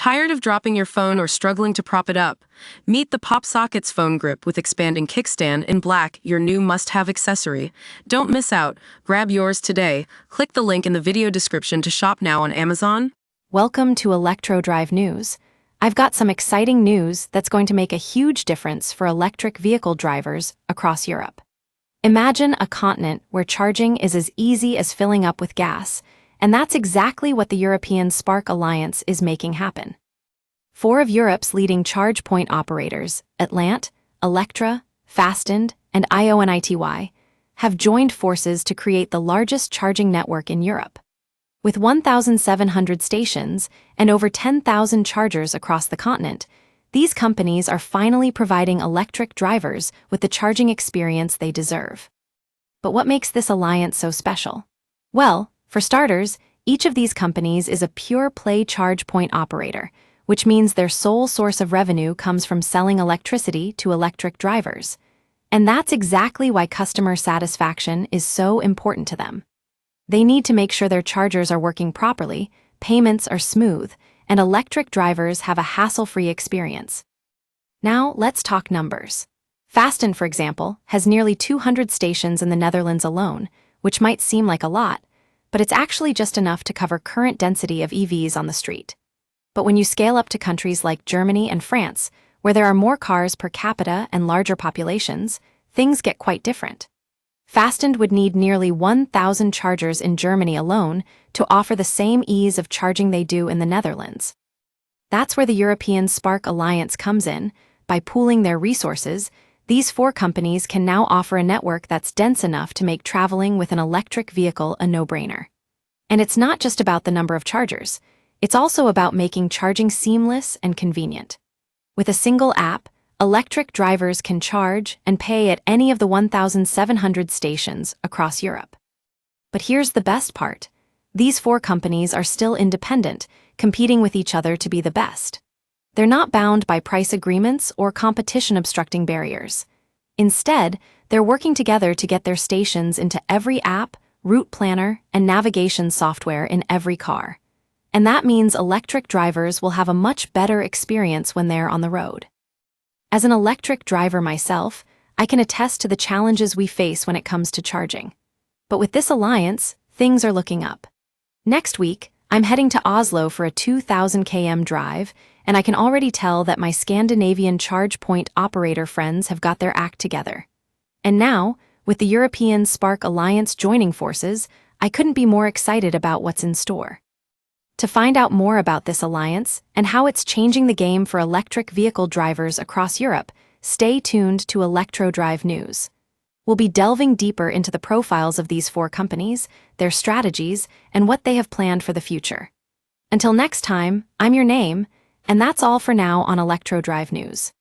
Tired of dropping your phone or struggling to prop it up? Meet the PopSockets phone grip with expanding kickstand in black, your new must-have accessory. Don't miss out. Grab yours today. Click the link in the video description to shop now on Amazon. Welcome to ElectroDrive News. I've got some exciting news that's going to make a huge difference for electric vehicle drivers across Europe. Imagine a continent where charging is as easy as filling up with gas, and that's exactly what the European Spark Alliance is making happen. 4 of Europe's leading charge point operators, Atlant, Electra, Fastened, and IONITY, have joined forces to create the largest charging network in Europe. With 1,700 stations and over 10,000 chargers across the continent, these companies are finally providing electric drivers with the charging experience they deserve. But what makes this alliance so special? Well, for starters, each of these companies is a pure-play charge point operator, which means their sole source of revenue comes from selling electricity to electric drivers. And that's exactly why customer satisfaction is so important to them. They need to make sure their chargers are working properly, payments are smooth, and electric drivers have a hassle-free experience. Now, let's talk numbers. Fastened, for example, has nearly 200 stations in the Netherlands alone, which might seem like a lot, but it's actually just enough to cover current density of EVs on the street. But when you scale up to countries like Germany and France, where there are more cars per capita and larger populations, things get quite different. Fastened would need nearly 1,000 chargers in Germany alone to offer the same ease of charging they do in the Netherlands. That's where the European Spark Alliance comes in. By pooling their resources, these 4 companies can now offer a network that's dense enough to make traveling with an electric vehicle a no-brainer. And it's not just about the number of chargers. It's also about making charging seamless and convenient. With a single app, electric drivers can charge and pay at any of the 1,700 stations across Europe. But here's the best part. These 4 companies are still independent, competing with each other to be the best. They're not bound by price agreements or competition-obstructing barriers. Instead, they're working together to get their stations into every app, route planner, and navigation software in every car. And that means electric drivers will have a much better experience when they're on the road. As an electric driver myself, I can attest to the challenges we face when it comes to charging. But with this alliance, things are looking up. Next week, I'm heading to Oslo for a 2,000 km drive, and I can already tell that my Scandinavian charge point operator friends have got their act together. And now, with the European Spark Alliance joining forces, I couldn't be more excited about what's in store. To find out more about this alliance and how it's changing the game for electric vehicle drivers across Europe, stay tuned to ElectroDrive News. We'll be delving deeper into the profiles of these 4 companies, their strategies, and what they have planned for the future. Until next time, I'm your name, and that's all for now on ElectroDrive News.